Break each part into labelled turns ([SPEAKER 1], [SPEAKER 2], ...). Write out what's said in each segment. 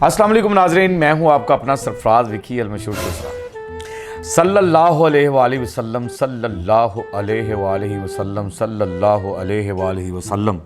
[SPEAKER 1] अस्सलाम वालेकुम नाज़रीन, मैं हूं आपका अपना सरफराज विकी अलमशहूर दूसरा। सल्लल्लाहु अलैहि वसल्लम सल्लल्लाहु अलैहि वसल्लम सल्लल्लाहु अलैहि वसल्लम।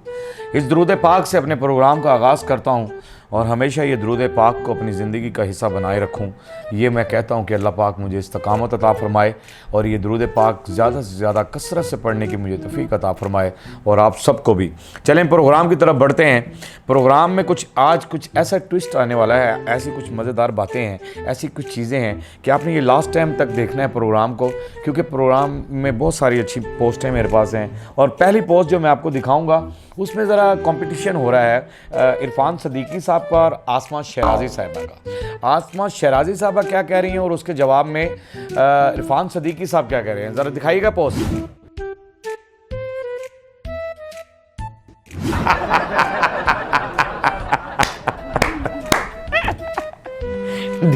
[SPEAKER 1] इस दुरूद पाक से अपने प्रोग्राम का आगाज़ करता हूं और हमेशा ये दुरूद पाक को अपनी ज़िंदगी का हिस्सा बनाए रखूं। ये मैं कहता हूं कि अल्लाह पाक मुझे इस्तकामत अता फ़रमाए और ये दुरूद पाक ज़्यादा से ज़्यादा कसरत से पढ़ने की मुझे तौफ़ीक अता फ़रमाए और आप सबको भी। चलें प्रोग्राम की तरफ बढ़ते हैं। प्रोग्राम में आज कुछ ऐसा ट्विस्ट आने वाला है, ऐसी कुछ मज़ेदार बातें हैं, ऐसी कुछ चीज़ें हैं कि आपने ये लास्ट टाइम तक देखना है प्रोग्राम को, क्योंकि प्रोग्राम में बहुत सारी अच्छी पोस्टें मेरे पास हैं। और पहली पोस्ट जो मैं आपको दिखाऊंगा उसमें ज़रा कंपटीशन हो रहा है इरफान सदीकी साहब का और आसमा शहराजी साहबा का। आसमा शहराजी साहबा क्या कह रही हैं और उसके जवाब में इरफान सदीकी साहब क्या कह रहे हैं, ज़रा दिखाइएगा पोस्ट।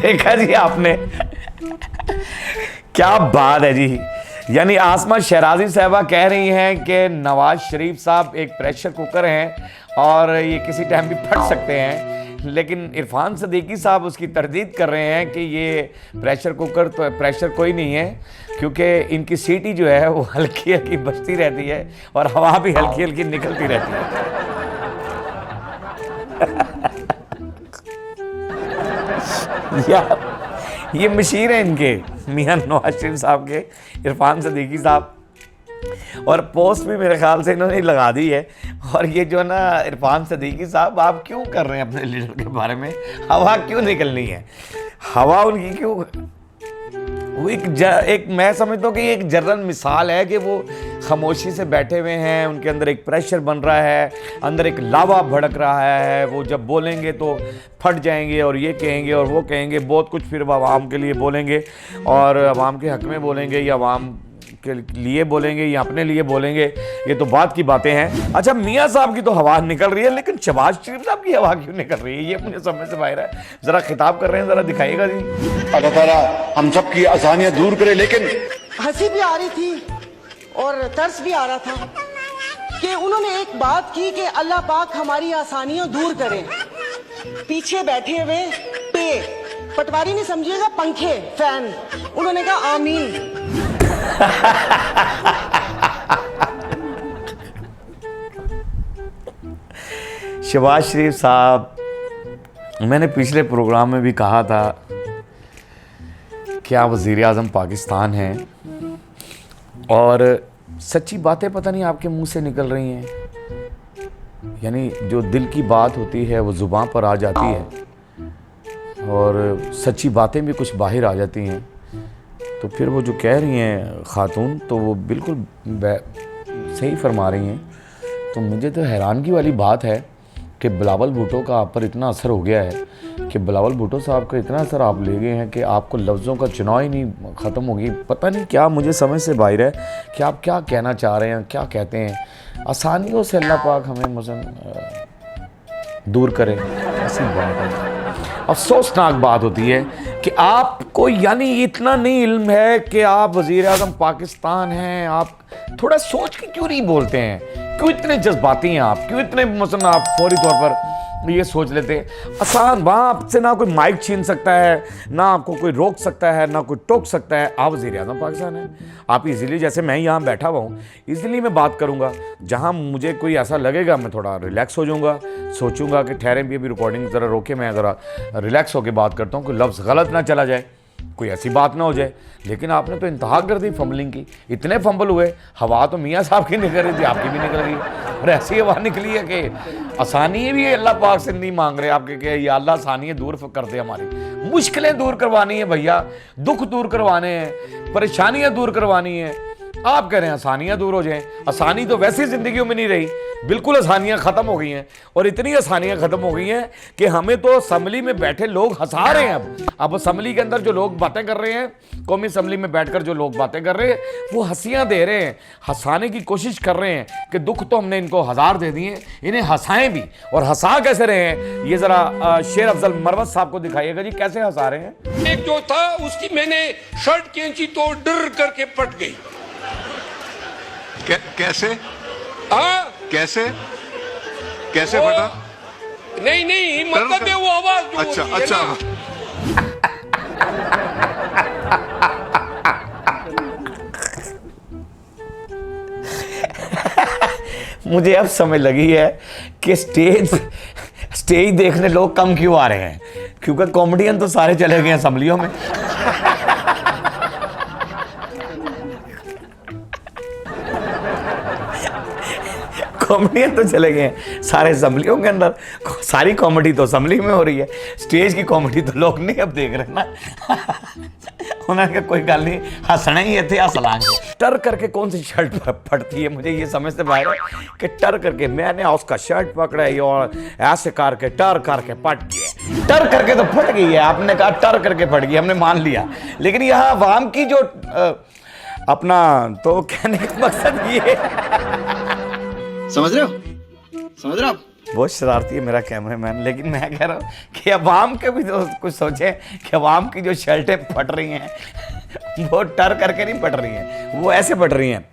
[SPEAKER 1] देखा जी आपने, क्या बात है जी। यानी आसमा शहराजी साहबा कह रही हैं कि नवाज शरीफ साहब एक प्रेशर कुकर हैं और ये किसी टाइम भी फट सकते हैं, लेकिन इरफान सदीकी साहब उसकी तरदीद कर रहे हैं कि ये प्रेशर कुकर तो प्रेशर कोई नहीं है, क्योंकि इनकी सीटी जो है वो हल्की हल्की बजती रहती है और हवा भी हल्की हल्की निकलती रहती है। यार ये मशीर है इनके मियां नवाज शरीफ साहब के, इरफान सदीकी साहब, और पोस्ट भी मेरे ख्याल से इन्होंने लगा दी है। और ये जो ना इरफान सदीकी साहब, आप क्यों कर रहे हैं अपने लीडर के बारे में, हवा क्यों निकलनी है, हवा उनकी क्यों। वो एक मैं समझता हूँ कि एक जनरल मिसाल है कि वो खामोशी से बैठे हुए हैं, उनके अंदर एक प्रेशर बन रहा है, अंदर एक लावा भड़क रहा है। वो जब बोलेंगे तो फट जाएंगे और ये कहेंगे और वो कहेंगे, बहुत कुछ फिर आवाम के लिए बोलेंगे और आवाम के हक़ में बोलेंगे या आवाम के लिए बोलेंगे या अपने लिए बोलेंगे, ये तो बात की बातें हैं। अच्छा, मियाँ साहब की तो हवा निकल रही है, लेकिन शहबाज शरीफ साहब की हवा क्यों निकल रही है, ये मुझे समझ से बाहर है। ज़रा खिताब कर रहे हैं, ज़रा दिखाइएगा जी।
[SPEAKER 2] अल्लाह ताला हम सब की आसानियां दूर करे, लेकिन
[SPEAKER 3] हंसी भी आ रही थी और तरस भी आ रहा था कि उन्होंने एक बात की कि अल्लाह पाक हमारी आसानियां दूर करे। पीछे बैठे हुए पटवारी नहीं समझिएगा, पंखे फैन, उन्होंने कहा आमीन।
[SPEAKER 1] शहबाज शरीफ साहब, मैंने पिछले प्रोग्राम में भी कहा था कि आप वज़ीर आज़म पाकिस्तान हैं और सच्ची बातें पता नहीं आपके मुंह से निकल रही हैं। यानी जो दिल की बात होती है वो ज़ुबान पर आ जाती है और सच्ची बातें भी कुछ बाहर आ जाती हैं। तो फिर वो जो कह रही हैं ख़ातून, तो वो बिल्कुल सही फरमा रही हैं। तो मुझे तो हैरानगी वाली बात है कि बिलावल भुट्टो का आप पर इतना असर हो गया है कि बिलावल भुट्टो साहब का इतना असर आप ले गए हैं कि आपको लफ्ज़ों का चुनाव ही नहीं ख़त्म हो गई। पता नहीं क्या, मुझे समझ से बाहर है कि आप क्या कहना चाह रहे हैं, क्या कहते हैं। आसानियों से अल्लाह पाक हमें मसलन दूर करे, ऐसी बात है। अफसोसनाक बात होती है कि आपको यानी इतना नहीं इल्म है कि आप वज़ीर आज़म पाकिस्तान हैं। आप थोड़ा सोच के क्यों नहीं बोलते हैं, क्यों इतने जज्बाती हैं आप, क्यों इतने मसलन आप फौरी तौर पर ये सोच लेते हैं। आसान, वहाँ आपसे ना कोई माइक छीन सकता है, ना आपको कोई रोक सकता है, ना कोई टोक सकता है। आप वज़ीर आज़म पाकिस्तान हैं, आप इजीली, जैसे मैं यहाँ बैठा हुआ हूँ, इजीली मैं बात करूँगा। जहाँ मुझे कोई ऐसा लगेगा मैं थोड़ा रिलैक्स हो जाऊँगा, सोचूंगा कि ठहरें भी, अभी रिकॉर्डिंग ज़रा रोके, मैं ज़रा रिलैक्स होकर बात करता हूँ, कोई लफ्ज़ गलत ना चला जाए, कोई ऐसी बात ना हो जाए। लेकिन आपने तो इंतहा कर दी फंबलिंग की, इतने फंबल हुए। हवा तो मियाँ साहब की निकल रही थी, आपकी भी निकल रही है और ऐसी हवा निकली है कि आसानी भी अल्लाह पाक से नहीं मांग रहे आपके कि या अल्लाह आसानियाँ दूर कर दे, हमारी मुश्किलें दूर करवानी है भैया, दुख दूर करवाने हैं, परेशानियाँ दूर करवानी है। आप कह रहे हैं आसानियाँ दूर हो जाएं। आसानी तो वैसी ज़िंदगियों में नहीं रही, बिल्कुल आसानियाँ ख़त्म हो गई हैं और इतनी आसानियाँ ख़त्म हो गई हैं कि हमें तो असम्बली में बैठे लोग हंसा रहे हैं। अब असम्बली के अंदर जो लोग बातें कर रहे हैं, कौमी असम्बली में बैठकर जो लोग बातें कर रहे हैं, वो हंसियाँ दे रहे हैं, हंसाने की कोशिश कर रहे हैं कि दुख तो हमने इनको 1000 दे दिए, इन्हें हंसाएं भी। और हंसा कैसे रहे हैं, ये ज़रा शेर अफजल मरवत साहब को दिखाइएगा जी, कैसे हंसा रहे हैं।
[SPEAKER 4] एक जो था उसकी मैंने शर्ट कैंची तो डर करके पट गई।
[SPEAKER 2] कैसे
[SPEAKER 4] हाँ,
[SPEAKER 2] कैसे कैसे फटा?
[SPEAKER 4] नहीं नहीं, मतलब है वो आवाज जो
[SPEAKER 5] अच्छा
[SPEAKER 4] होती है
[SPEAKER 5] अच्छा
[SPEAKER 4] ना।
[SPEAKER 1] मुझे अब समझ लगी है कि स्टेज देखने लोग कम क्यों आ रहे हैं, क्योंकि कॉमेडियन तो सारे चले गए हैं असम्बलियों में। कॉमेडियन तो चले गए हैं सारे असम्बलियों के अंदर, सारी कॉमेडी तो असम्बली में हो रही है, स्टेज की कॉमेडी तो लोग नहीं अब देख रहे ना। उन्होंने कहा कोई गल नहीं, हंसना ही थे, हंस लांगे। टर करके कौन सी शर्ट फटती है, मुझे ये समझ से बाहर है कि टर करके मैंने उसका शर्ट पकड़ा है और ऐसे करके टर करके फट गया। टर करके तो फट गई है, आपने कहा टर करके फट गई, हमने मान लिया, लेकिन यहाँ अवाम की जो अपना, तो कहने का मकसद ये है,
[SPEAKER 5] समझ रहे हो आप?
[SPEAKER 1] बहुत शरारती है मेरा कैमरामैन, लेकिन मैं कह रहा हूँ कि अवाम के भी तो कुछ सोचें कि अवाम की जो शर्टें फट रही हैं वो टर करके नहीं फट रही हैं, वो ऐसे फट रही हैं,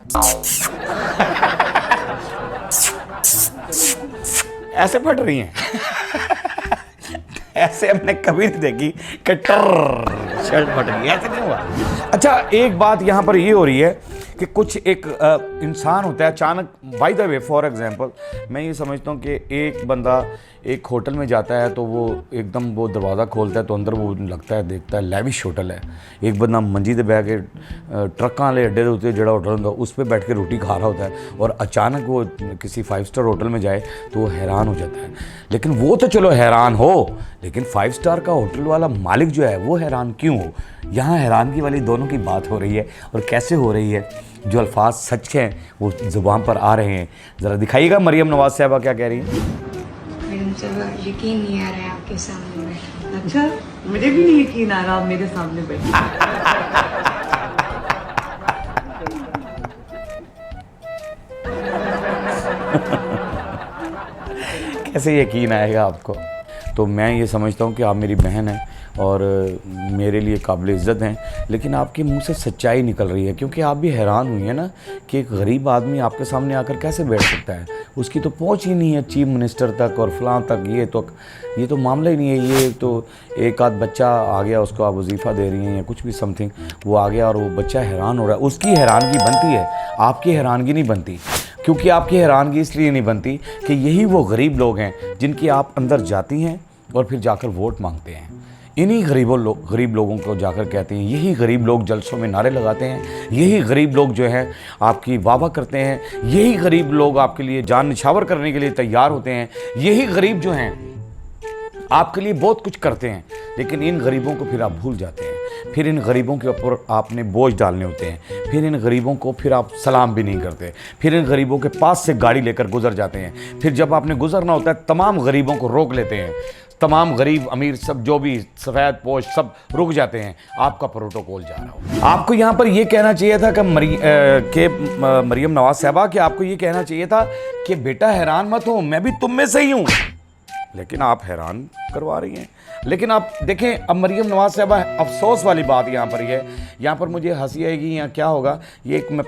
[SPEAKER 1] ऐसे फट रही हैं। ऐसे हमने कभी नहीं देखी कि टर शर्ट फट गई, ऐसे नहीं हुआ। अच्छा, एक बात यहाँ पर ये हो रही है कि कुछ एक इंसान होता है अचानक, by the way for example मैं ये समझता हूँ कि एक बंदा एक होटल में जाता है तो वो एकदम वो दरवाज़ा खोलता है तो अंदर वो लगता है, देखता है लैविश होटल है। एक बंदा मंजी ते बह के ट्रक वाले अड्डे के उत्ते जो होटल होता है उस पर बैठ के रोटी खा रहा होता है और अचानक वो किसी 5 स्टार होटल में जाए तो वो हैरान हो जाता है। लेकिन वो तो चलो हैरान हो, लेकिन 5 स्टार का होटल वाला मालिक जो है वो हैरान क्यों हो? यहाँ हैरानगी वाली दोनों की बात हो रही है, और कैसे हो रही है? जो अल्फाज सच हैं वो ज़ुबान पर आ रहे हैं। ज़रा दिखाइएगा मरियम नवाज साहबा क्या कह रही हैं।
[SPEAKER 6] मैडम साहब, यकीन नहीं आ रहा है आपके सामने बैठा।
[SPEAKER 7] अच्छा, मुझे भी नहीं यकीन आ रहा आप मेरे सामने बैठे।
[SPEAKER 1] कैसे यकीन आएगा आपको? तो मैं ये समझता हूँ कि आप मेरी बहन हैं और मेरे लिए काबिल इज़्ज़त हैं, लेकिन आपके मुंह से सच्चाई निकल रही है, क्योंकि आप भी हैरान हुई हैं ना कि एक गरीब आदमी आपके सामने आकर कैसे बैठ सकता है। उसकी तो पहुंच ही नहीं है चीफ मिनिस्टर तक और फलां तक, ये तो मामला ही नहीं है। ये तो एक आध बच्चा आ गया, उसको आप वजीफ़ा दे रही हैं या कुछ भी समथिंग, वो आ गया और वो बच्चा हैरान हो रहा है, उसकी हैरानगी बनती है, आपकी हैरानगी नहीं बनती। क्योंकि आपकी हैरानगी इसलिए नहीं बनती कि यही वो गरीब लोग हैं जिनकी आप अंदर जाती हैं और फिर जाकर वोट मांगते हैं। इन्हीं गरीब लोगों को जाकर कहते हैं, यही गरीब लोग जलसों में नारे लगाते हैं, यही गरीब लोग जो हैं आपकी वाह करते हैं, यही गरीब लोग आपके लिए जान निछावर करने के लिए तैयार होते हैं, यही गरीब जो हैं आपके लिए बहुत कुछ करते हैं। लेकिन इन गरीबों को फिर आप भूल जाते हैं, फिर इन गरीबों के ऊपर आपने बोझ डालने होते हैं, फिर इन गरीबों को फिर आप सलाम भी नहीं करते, फिर इन गरीबों के पास से गाड़ी लेकर गुजर जाते हैं। फिर जब आपने गुजरना होता है तमाम गरीबों को रोक लेते हैं, तमाम गरीब अमीर सब जो भी सफ़ेद पोश सब रुक जाते हैं, आपका प्रोटोकॉल जा रहा हो। आपको यहाँ पर ये कहना चाहिए था कि मरियम नवाज साहबा, कि आपको ये कहना चाहिए था कि बेटा हैरान मत हो, मैं भी तुम में से ही हूँ, लेकिन आप हैरान करवा रही हैं। लेकिन आप देखें, अब मरियम नवाज साहबा, अफसोस वाली बात यहाँ पर ये है, यहाँ पर मुझे हंसी आएगी या क्या होगा, ये एक मैं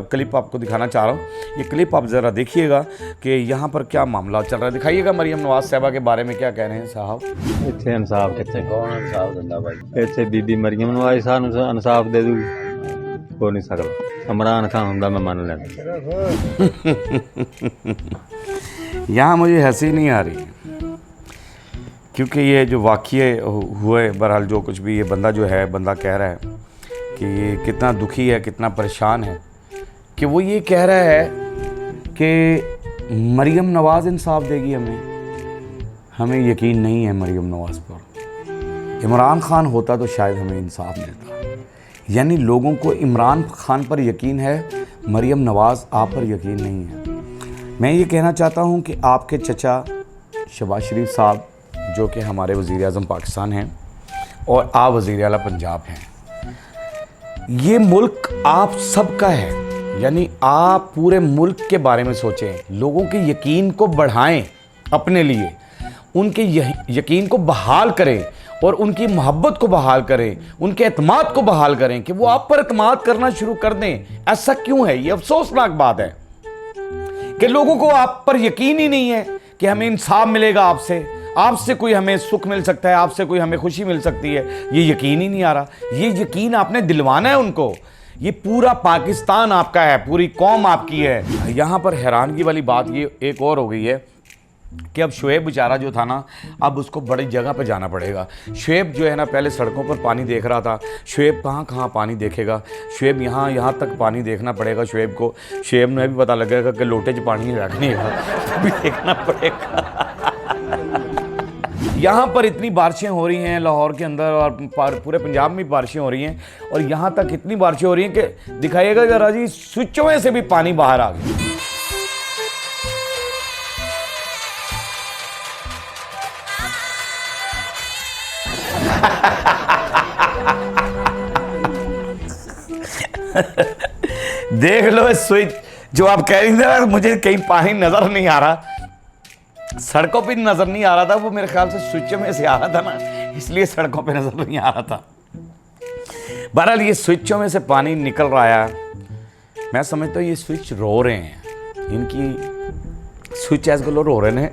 [SPEAKER 1] क्लिप आपको दिखाना चाह रहा हूँ। ये क्लिप आप ज़रा देखिएगा कि यहाँ पर क्या मामला चल रहा है। दिखाइएगा मरियम नवाज साहबा के बारे में क्या कह रहे हैं साहब।
[SPEAKER 8] इतने इंसाफ कितने कौन इंसाफ दिंदा भाई? इतने बीबी मरियम नवाज साहब इंसाफ दे दूँ हो नहीं सकता। इमरान खान होंदा मैं मान लेना।
[SPEAKER 1] यहाँ मुझे हंसी नहीं आ रही, क्योंकि ये जो वाक़ये हुए, बहरहाल जो कुछ भी, ये बंदा जो है, बंदा कह रहा है कि ये कितना दुखी है, कितना परेशान है, कि वो ये कह रहा है कि मरियम नवाज़ इंसाफ देगी हमें यकीन नहीं है मरियम नवाज़ पर। इमरान खान होता तो शायद हमें इंसाफ मिलता। यानी लोगों को इमरान खान पर यकीन है, मरियम नवाज़ आप पर यकीन नहीं है। मैं ये कहना चाहता हूँ कि आपके चचा शहबाज शरीफ साहब, जो कि हमारे वज़ीर-ए-आज़म पाकिस्तान हैं और आप वज़ीर-ए-आला पंजाब हैं, ये मुल्क आप सबका है। यानी आप पूरे मुल्क के बारे में सोचें, लोगों के यकीन को बढ़ाएं अपने लिए, उनके यकीन को बहाल करें और उनकी मोहब्बत को बहाल करें, उनके एतमाद को बहाल करें कि वो आप पर एतमाद करना शुरू कर दें। ऐसा क्यों है? ये अफसोसनाक बात है कि लोगों को आप पर यकीन ही नहीं है कि हमें इंसाफ मिलेगा आपसे, आपसे कोई हमें सुख मिल सकता है, आपसे कोई हमें खुशी मिल सकती है, ये यकीन ही नहीं आ रहा। ये यकीन आपने दिलवाना है उनको। ये पूरा पाकिस्तान आपका है, पूरी कौम आपकी है। यहाँ पर हैरानगी वाली बात ये एक और हो गई है कि अब शुएब बेचारा जो था ना, अब उसको बड़ी जगह पे जाना पड़ेगा। शुएब जो है ना, पहले सड़कों पर पानी देख रहा था, शुएब कहाँ कहाँ पानी देखेगा, शुएब यहाँ तक पानी देखना पड़ेगा शुएब को। शुएब ने भी पता लगेगा कि लोटे च पानी रखने का भी देखना पड़ेगा। यहाँ पर इतनी बारिशें हो रही हैं लाहौर के अंदर और पूरे पंजाब में बारिशें हो रही हैं, और यहाँ तक इतनी बारिशें हो रही हैं कि दिखाइएगा जरा जी, स्विचों में से भी पानी बाहर आ गया। देख लो स्विच, जो आप कह रही थी मुझे कहीं पानी नजर नहीं आ रहा, सड़कों पे नजर नहीं आ रहा था, वो मेरे ख्याल से स्विच में से आ रहा था ना, इसलिए सड़कों पे नजर नहीं आ रहा था। बहरहाल ये स्विचों में से पानी निकल रहा है। मैं समझता हूँ ये स्विच रो रहे हैं, इनकी स्विच ऐसे को रो रहे हैं।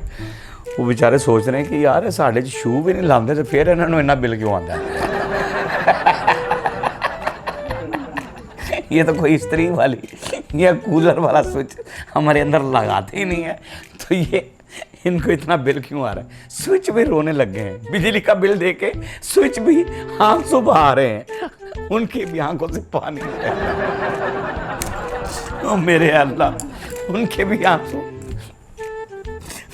[SPEAKER 1] वो बेचारे सोच रहे हैं कि यार साढ़े शू भी नहीं लाते तो फिर इन्होंने इन्ना बिल क्यों आता है। ये तो कोई स्त्री वाली या कूलर वाला स्विच हमारे अंदर लगाते ही नहीं है, तो ये इनको इतना बिल क्यों आ रहा है। स्विच भी रोने लग गए हैं, बिजली का बिल देके स्विच भी आंसू बहा रहे हैं, उनकी भी आंखों से पानी है। ओ मेरे अल्लाह, उनके भी आंसू।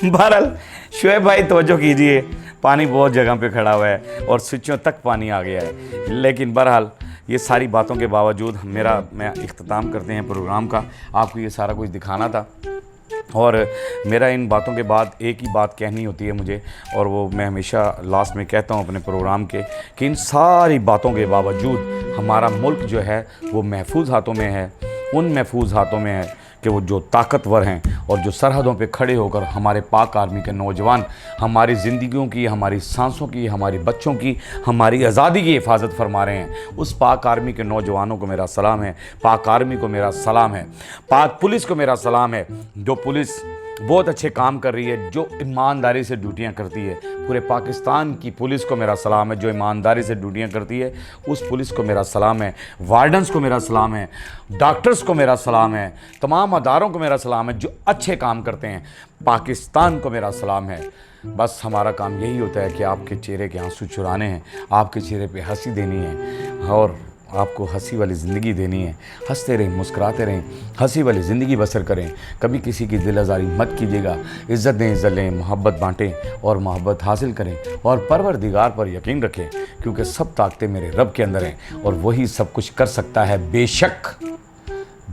[SPEAKER 1] बहरहाल शुएब भाई तवज्जो कीजिए, पानी बहुत जगह पे खड़ा हुआ है और स्विचों तक पानी आ गया है। लेकिन बहरहाल ये सारी बातों के बावजूद मैं इख्तिताम करते हैं प्रोग्राम का। आपको ये सारा कुछ दिखाना था और मेरा इन बातों के बाद एक ही बात कहनी होती है मुझे, और वो मैं हमेशा लास्ट में कहता हूँ अपने प्रोग्राम के, कि इन सारी बातों के बावजूद हमारा मुल्क जो है वो महफूज हाथों में है। उन महफूज हाथों में है कि वो जो ताकतवर हैं और जो सरहदों पे खड़े होकर हमारे पाक आर्मी के नौजवान हमारी ज़िंदगियों की, हमारी सांसों की, हमारी बच्चों की, हमारी आज़ादी की हिफाजत फरमा रहे हैं। उस पाक आर्मी के नौजवानों को मेरा सलाम है, पाक आर्मी को मेरा सलाम है, पाक पुलिस को मेरा सलाम है, जो पुलिस बहुत अच्छे काम कर रही है, जो ईमानदारी से ड्यूटियां करती है। पूरे पाकिस्तान की पुलिस को मेरा सलाम है जो ईमानदारी से ड्यूटियां करती है, उस पुलिस को मेरा सलाम है। वार्डन्स को मेरा सलाम है, डॉक्टर्स को मेरा सलाम है, तमाम अदारों को मेरा सलाम है जो अच्छे काम करते हैं। पाकिस्तान को मेरा सलाम है। बस हमारा काम यही होता है कि आपके चेहरे के आंसू चुराने हैं, आपके चेहरे पे हंसी देनी है और आपको हंसी वाली ज़िंदगी देनी है। हंसते रहें, मुस्कुराते रहें, हंसी वाली ज़िंदगी बसर करें। कभी किसी की दिल आज़ारी मत कीजिएगा। इज़्ज़त दें, इज़्ज़त लें, मोहब्बत बांटें और मोहब्बत हासिल करें और परवरदिगार पर यकीन रखें, क्योंकि सब ताकतें मेरे रब के अंदर हैं और वही सब कुछ कर सकता है। बेशक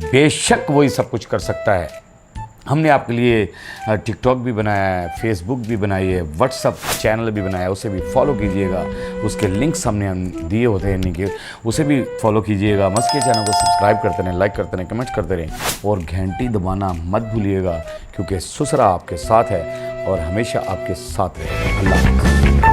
[SPEAKER 1] बेशक वही सब कुछ कर सकता है। हमने आपके लिए टिकटॉक भी बनाया है, फेसबुक भी बनाई है, व्हाट्सअप चैनल भी बनाया है, उसे भी फॉलो कीजिएगा। उसके लिंक्स हमने दिए होते हैं नीचे, उसे भी फॉलो कीजिएगा। मस्के चैनल को सब्सक्राइब करते रहें, लाइक करते रहें, कमेंट करते रहें और घंटी दबाना मत भूलिएगा, क्योंकि सुसरा आपके साथ है और हमेशा आपके साथ रहेगा। अल्लाह हाफ़िज़।